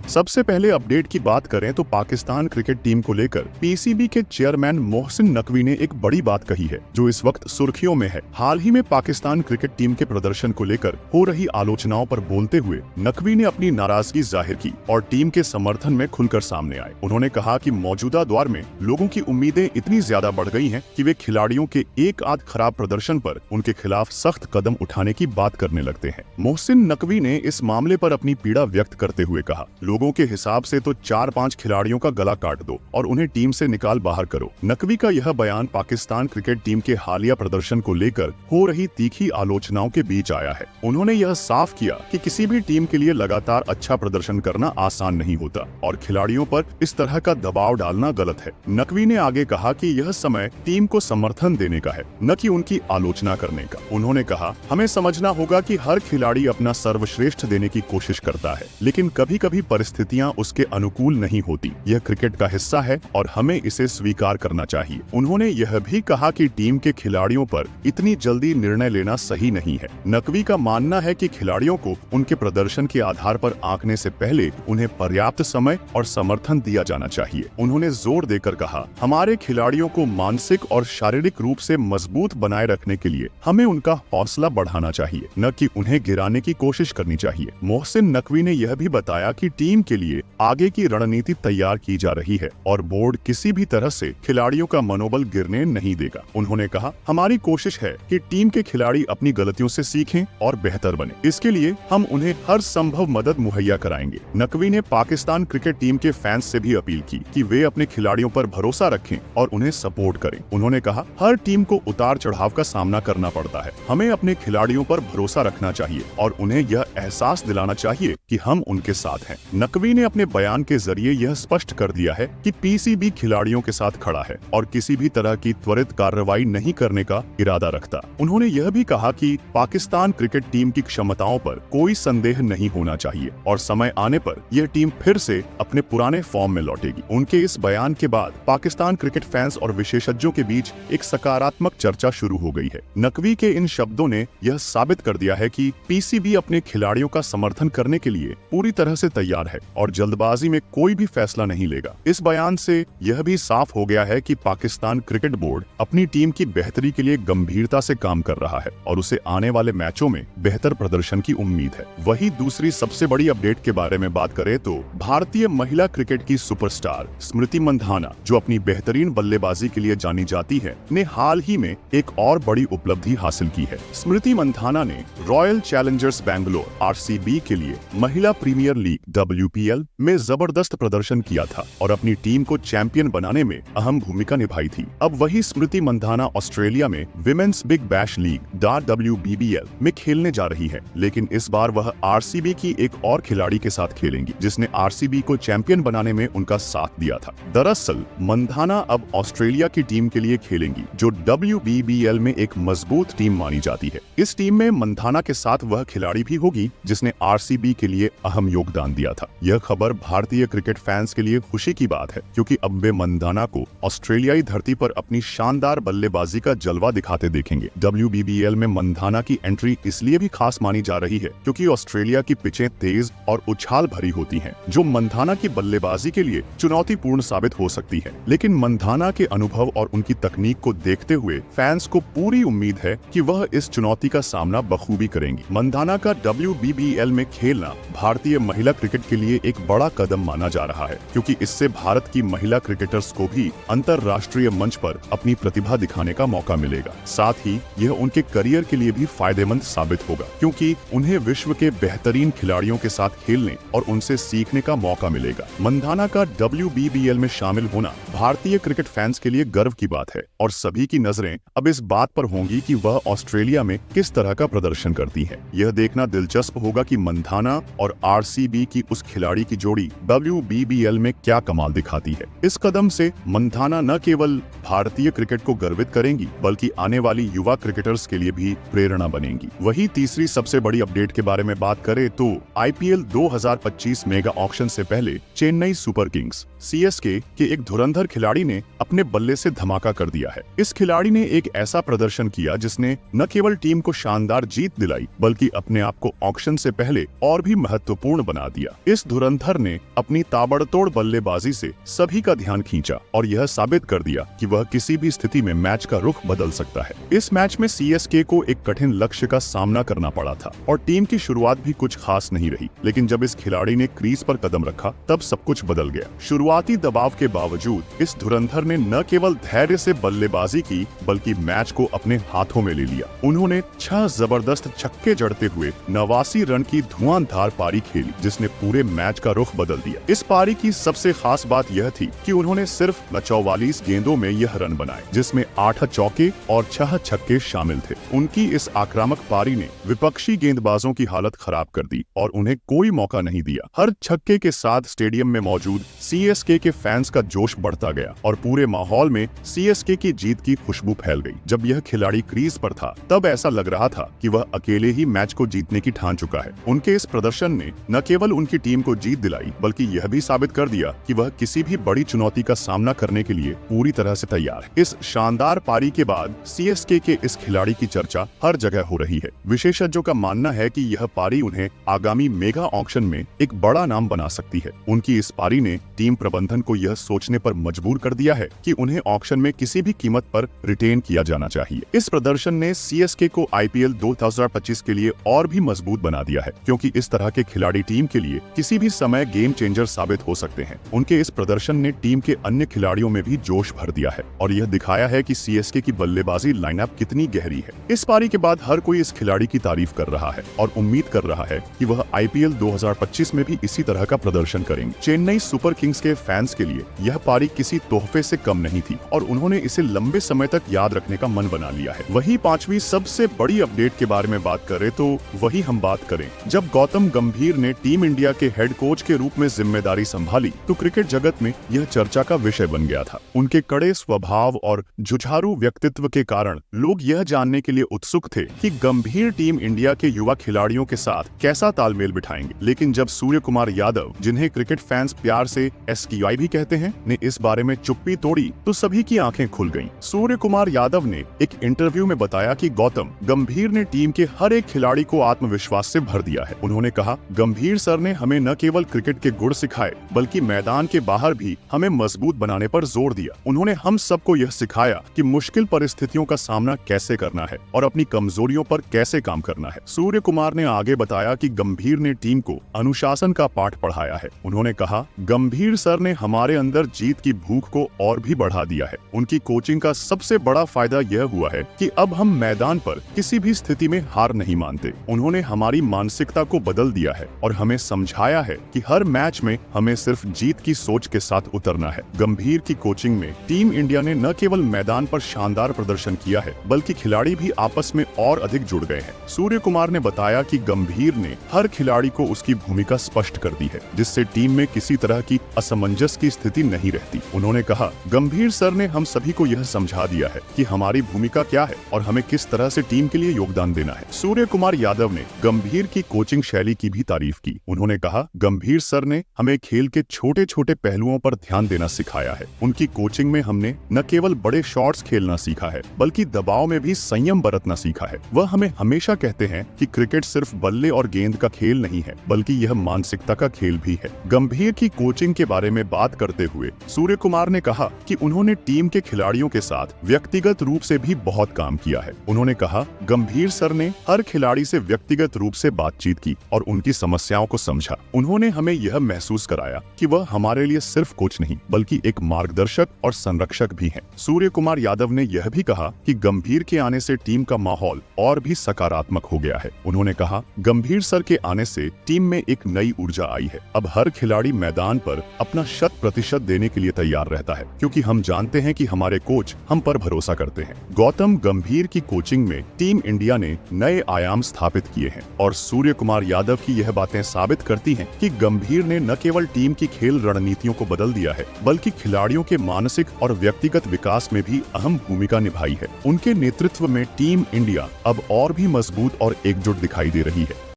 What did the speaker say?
सबसे पहले अपडेट की बात करें तो पाकिस्तान क्रिकेट टीम को लेकर पीसीबी के चेयरमैन मोहसिन नकवी ने एक बड़ी बात कही है जो इस वक्त सुर्खियों में है। हाल ही में पाकिस्तान क्रिकेट टीम के प्रदर्शन को लेकर हो रही आलोचनाओं पर बोलते हुए नकवी ने अपनी नाराजगी जाहिर की और टीम के समर्थन में खुलकर सामने आए। उन्होंने कहा कि मौजूदा दौर में लोगों की उम्मीदें इतनी ज्यादा बढ़ गई हैं कि वे खिलाड़ियों के एक आध खराब प्रदर्शन पर उनके खिलाफ सख्त कदम उठाने की बात करने लगते हैं। मोहसिन नकवी ने इस मामले पर अपनी पीड़ा व्यक्त करते हुए कहा, लोगों के हिसाब से तो 4-5 खिलाड़ियों का गला काट दो और उन्हें टीम से निकाल बाहर करो। नकवी का यह बयान पाकिस्तान क्रिकेट टीम के हालिया प्रदर्शन को लेकर हो रही तीखी आलोचनाओं के बीच आया है। उन्होंने यह साफ किया कि किसी भी टीम के लिए लगातार अच्छा प्रदर्शन करना आसान नहीं होता और खिलाड़ियों पर इस तरह का दबाव डालना गलत है। नकवी ने आगे कहा कि यह समय टीम को समर्थन देने का है, न कि उनकी आलोचना करने का। उन्होंने कहा, हमें समझना होगा कि हर खिलाड़ी अपना सर्वश्रेष्ठ देने की कोशिश करता है, लेकिन कभी कभी परिस्थितियां उसके अनुकूल नहीं होती। यह क्रिकेट का हिस्सा है और हमें इसे स्वीकार करना चाहिए। उन्होंने यह भी कहा कि टीम के खिलाड़ियों पर इतनी जल्दी निर्णय लेना सही नहीं है। नकवी का मानना है कि खिलाड़ियों को उनके प्रदर्शन के आधार पर आंकने से पहले उन्हें पर्याप्त समय और समर्थन दिया जाना चाहिए। उन्होंने जोर देकर कहा, हमारे खिलाड़ियों को मानसिक और शारीरिक रूप से मजबूत बनाए रखने के लिए हमें उनका हौसला बढ़ाना चाहिए, न कि उन्हें गिराने की कोशिश करनी चाहिए। मोहसिन नकवी ने यह भी बताया कि टीम के लिए आगे की रणनीति तैयार की जा रही है और बोर्ड किसी भी तरह से खिलाड़ियों का मनोबल गिरने नहीं देगा। उन्होंने कहा, हमारी कोशिश है कि टीम के खिलाड़ी अपनी गलतियों से सीखें और बेहतर बने। इसके लिए हम उन्हें हर संभव मदद मुहैया कराएंगे। नकवी ने पाकिस्तान क्रिकेट टीम के फैंस से भी अपील की कि वे अपने खिलाड़ियों पर भरोसा रखें और उन्हें सपोर्ट करें। उन्होंने कहा, हर टीम को उतार चढ़ाव का सामना करना पड़ता है। हमें अपने खिलाड़ियों पर भरोसा रखना चाहिए और उन्हें यह एहसास दिलाना चाहिए कि हम उनके साथ हैं। नकवी ने अपने बयान के जरिए यह स्पष्ट कर दिया है कि पीसीबी खिलाड़ियों के साथ खड़ा है और किसी भी तरह की त्वरित कार्रवाई नहीं करने का इरादा रखता। उन्होंने यह भी कहा कि पाकिस्तान क्रिकेट टीम की क्षमताओं पर कोई संदेह नहीं होना चाहिए और समय आने पर यह टीम फिर से अपने पुराने फॉर्म में लौटेगी। उनके इस बयान के बाद पाकिस्तान क्रिकेट फैंस और विशेषज्ञों के बीच एक सकारात्मक चर्चा शुरू हो गई है। नकवी के इन शब्दों ने यह साबित कर दिया है कि पीसीबी अपने खिलाड़ियों का समर्थन करने के लिए पूरी तरह से तैयार है और जल्दबाजी में कोई भी फैसला नहीं लेगा। इस बयान से यह भी साफ हो गया है कि पाकिस्तान क्रिकेट बोर्ड अपनी टीम की बेहतरी के लिए गंभीरता से काम कर रहा है और उसे आने वाले मैचों में बेहतर प्रदर्शन की उम्मीद है। वहीं दूसरी सबसे बड़ी अपडेट के बारे में बात करें तो भारतीय महिला क्रिकेट की सुपरस्टार स्मृति मंधाना, जो अपनी बेहतरीन बल्लेबाजी के लिए जानी जाती है, ने हाल ही में एक और बड़ी उपलब्धि हासिल की है। स्मृति मंधाना ने रॉयल चैलेंजर्स बैंगलोर आरसीबी के लिए महिला प्रीमियर लीग WPL में जबरदस्त प्रदर्शन किया था और अपनी टीम को चैंपियन बनाने में अहम भूमिका निभाई थी। अब वही स्मृति मंधाना ऑस्ट्रेलिया में women's big bash league WBBL में खेलने जा रही है, लेकिन इस बार वह आरसीबी की एक और खिलाड़ी के साथ खेलेंगी जिसने आरसीबी को चैंपियन बनाने में उनका साथ दिया था। दरअसल मंधाना अब ऑस्ट्रेलिया की टीम के लिए खेलेंगी जो WBBL में एक मजबूत टीम मानी जाती है। इस टीम में मंधाना के साथ वह खिलाड़ी भी होगी जिसने आरसीबी के लिए अहम योगदान दिया था। यह खबर भारतीय क्रिकेट फैंस के लिए खुशी की बात है क्योंकि अब वे मंधाना को ऑस्ट्रेलियाई धरती पर अपनी शानदार बल्लेबाजी का जलवा दिखाते देखेंगे। WBBL में मंधाना की एंट्री इसलिए भी खास मानी जा रही है क्योंकि ऑस्ट्रेलिया की पिचें तेज और उछाल भरी होती हैं, जो मंधाना की बल्लेबाजी के लिए चुनौतीपूर्ण साबित हो सकती है। लेकिन मंधाना के अनुभव और उनकी तकनीक को देखते हुए फैंस को पूरी उम्मीद है कि वह इस चुनौती का सामना बखूबी करेंगी। मंधाना का WBBL में खेलना भारतीय महिला क्रिकेट के लिए एक बड़ा कदम माना जा रहा है क्योंकि इससे भारत की महिला क्रिकेटर्स को भी अंतर्राष्ट्रीय मंच पर अपनी प्रतिभा दिखाने का मौका मिलेगा। साथ ही यह उनके करियर के लिए भी फायदेमंद साबित होगा क्योंकि उन्हें विश्व के बेहतरीन खिलाड़ियों के साथ खेलने और उनसे सीखने का मौका मिलेगा। मंधाना का WBBL में शामिल होना भारतीय क्रिकेट फैंस के लिए गर्व की बात है और सभी की नजरें अब इस बात पर होंगी कि वह ऑस्ट्रेलिया में किस तरह का प्रदर्शन करती है। यह देखना दिलचस्प होगा कि मंधाना और आरसीबी की उस खिलाड़ी की जोड़ी WBBL में क्या कमाल दिखाती है। इस कदम से मंधाना न केवल भारतीय क्रिकेट को गर्वित करेंगी बल्कि आने वाली युवा क्रिकेटर्स के लिए भी प्रेरणा बनेंगी। वही तीसरी सबसे बड़ी अपडेट के बारे में बात करें तो IPL 2025 मेगा ऑक्शन से पहले चेन्नई सुपर किंग्स CSK के एक धुरंधर खिलाड़ी ने अपने बल्ले से धमाका कर दिया है। इस खिलाड़ी ने एक ऐसा प्रदर्शन किया जिसने न केवल टीम को शानदार जीत दिलाई बल्कि अपने आप को ऑक्शन से पहले और भी महत्वपूर्ण बना दिया। इस धुरंधर ने अपनी ताबड़तोड़ बल्लेबाजी से सभी का ध्यान खींचा और यह साबित कर दिया कि वह किसी भी स्थिति में मैच का रुख बदल सकता है। इस मैच में सीएसके को एक कठिन लक्ष्य का सामना करना पड़ा था और टीम की शुरुआत भी कुछ खास नहीं रही, लेकिन जब इस खिलाड़ी ने क्रीज पर कदम रखा तब सब कुछ बदल गया। शुरुआती दबाव के बावजूद इस धुरंधर ने न केवल धैर्य से बल्लेबाजी की बल्कि मैच को अपने हाथों में ले लिया। उन्होंने 6 जबरदस्त छक्के जड़ते हुए 89 रन की धुआंधार पारी खेली जिसने पूरे मैच का रुख बदल दिया। इस पारी की सबसे खास बात यह थी कि उन्होंने सिर्फ 44 गेंदों में यह रन बनाए जिसमें 8 चौके और 6 छक्के शामिल थे। उनकी इस आक्रामक पारी ने विपक्षी गेंदबाजों की हालत खराब कर दी और उन्हें कोई मौका नहीं दिया। हर छक्के के साथ स्टेडियम में मौजूद सीएसके के फैंस का जोश बढ़ता गया और पूरे माहौल में सीएसके की जीत की खुशबू फैल गई। जब यह खिलाड़ी क्रीज पर था तब ऐसा लग रहा था कि वह अकेले ही मैच को जीतने की ठान चुका है। उनके इस प्रदर्शन ने न केवल उनकी टीम को जीत दिलाई बल्कि यह भी साबित कर दिया कि वह किसी भी बड़ी चुनौती का सामना करने के लिए पूरी तरह से तैयार है। इस शानदार पारी के बाद सीएसके के इस खिलाड़ी की चर्चा हर जगह हो रही है। विशेषज्ञों का मानना है कि यह पारी उन्हें आगामी मेगा ऑक्शन में एक बड़ा नाम बना सकती है। उनकी इस पारी ने टीम प्रबंधन को यह सोचने पर मजबूर कर दिया है कि उन्हें ऑक्शन में किसी भी कीमत पर रिटेन किया जाना चाहिए। इस प्रदर्शन ने सीएसके को आईपीएल 2025 के लिए और भी मजबूत बना दिया है, क्योंकि इस तरह के खिलाड़ी टीम के लिए किसी भी समय गेम चेंजर साबित हो सकते हैं। उनके इस प्रदर्शन ने टीम के अन्य खिलाड़ियों में भी जोश भर दिया है और यह दिखाया है कि सीएसके की बल्लेबाजी लाइनअप कितनी गहरी है। इस पारी के बाद हर कोई इस खिलाड़ी की तारीफ कर रहा है और उम्मीद कर रहा है कि वह आईपीएल 2025 में भी इसी तरह का प्रदर्शन करेंगे। चेन्नई सुपर किंग्स के फैंस के लिए यह पारी किसी तोहफे से कम नहीं थी और उन्होंने इसे लंबे समय तक याद रखने का मन बना लिया है। वही 5वीं सबसे बड़ी अपडेट के बारे में बात करें तो वही हम बात करें जब गौतम गंभीर ने टीम इंडिया के हेड कोच के रूप में जिम्मेदारी संभाली तो क्रिकेट जगत में यह चर्चा का विषय बन गया था। उनके कड़े स्वभाव और जुझारू व्यक्तित्व के कारण लोग यह जानने के लिए उत्सुक थे कि गंभीर टीम इंडिया के युवा खिलाड़ियों के साथ कैसा तालमेल बिठाएंगे। लेकिन जब सूर्य कुमार यादव, जिन्हें क्रिकेट फैंस प्यार से SQI भी कहते हैं, ने इस बारे में चुप्पी तोड़ी तो सभी की आंखें खुल गईं। सूर्य कुमार यादव ने एक इंटरव्यू में बताया कि गौतम गंभीर ने टीम के हर एक खिलाड़ी को आत्मविश्वास से भर दिया है। उन्होंने कहा, गंभीर सर ने हमें न केवल क्रिकेट के गुण सिखाए बल्कि मैदान के बाहर भी हमें मजबूत बनाने पर जोर दिया। उन्होंने हम सबको यह सिखाया कि मुश्किल परिस्थितियों का सामना कैसे करना है और अपनी कमजोरियों पर कैसे काम करना है। सूर्य कुमार ने आगे बताया कि गंभीर ने टीम को अनुशासन का पाठ पढ़ाया है। उन्होंने कहा, गंभीर सर ने हमारे अंदर जीत की भूख को और भी बढ़ा दिया है। उनकी कोचिंग का सबसे बड़ा फायदा यह हुआ है कि अब हम मैदान पर किसी भी स्थिति में हार नहीं मानते। उन्होंने हमारी मानसिकता को बदल दिया है और हमें समझाया है कि हर मैच में हमें सिर्फ जीत की सोच के साथ उतरना है। गंभीर की कोचिंग में टीम इंडिया ने न केवल मैदान पर शानदार प्रदर्शन किया है बल्कि खिलाड़ी भी आपस में और अधिक जुड़ गए हैं। सूर्य कुमार ने बताया कि गंभीर ने हर खिलाड़ी को उसकी भूमिका स्पष्ट कर दी है, जिससे टीम में किसी तरह की असमंजस की स्थिति नहीं रहती। उन्होंने कहा, गंभीर सर ने हम सभी को यह समझा दिया है कि हमारी भूमिका क्या है और हमें किस तरह से टीम के लिए योगदान देना है। सूर्य कुमार यादव ने गंभीर की कोचिंग शैली की भी तारीफ की। उन्होंने कहा, गंभीर सर ने हमें खेल के छोटे छोटे पहलुओं पर ध्यान देना सिखाया है। उनकी कोचिंग में हमने न केवल बड़े शॉट्स खेलना सीखा है बल्कि दबाव में भी संयम बरतना सीखा है। वह हमें हमेशा कहते हैं कि क्रिकेट सिर्फ बल्ले और गेंद का खेल नहीं है बल्कि यह मानसिकता का खेल भी है। गंभीर की कोचिंग के बारे में बात करते हुए सूर्य कुमार ने कहा कि उन्होंने टीम के खिलाड़ियों के साथ व्यक्तिगत रूप से भी बहुत काम किया है। उन्होंने कहा, गंभीर सर ने हर खिलाड़ी से व्यक्तिगत रूप से बातचीत की और उनकी समस्याओं को समझा। उन्होंने हमें यह महसूस कराया कि वह हमारे लिए सिर्फ कोच नहीं बल्कि एक मार्गदर्शक और संरक्षक भी हैं। सूर्य कुमार यादव ने यह भी कहा कि गंभीर के आने से टीम का माहौल और भी सकारात्मक हो गया है। उन्होंने कहा, गंभीर सर के आने से टीम में एक नई ऊर्जा आई है। अब हर खिलाड़ी मैदान पर अपना 100% देने के लिए तैयार रहता है, क्योंकि हम जानते हैं कि हमारे कोच हम पर भरोसा करते हैं। गौतम गंभीर की कोचिंग में टीम इंडिया ने नए आयाम स्थापित किए हैं और सूर्य कुमार यादव की यह बातें साबित करती हैं कि गंभीर ने न केवल टीम की खेल रणनीतियों को बदल दिया है बल्कि खिलाड़ियों के मानसिक और व्यक्तिगत विकास में भी अहम भूमिका निभाई है। उनके नेतृत्व में टीम इंडिया अब और भी मजबूत और एकजुट दिखाई दे रही है।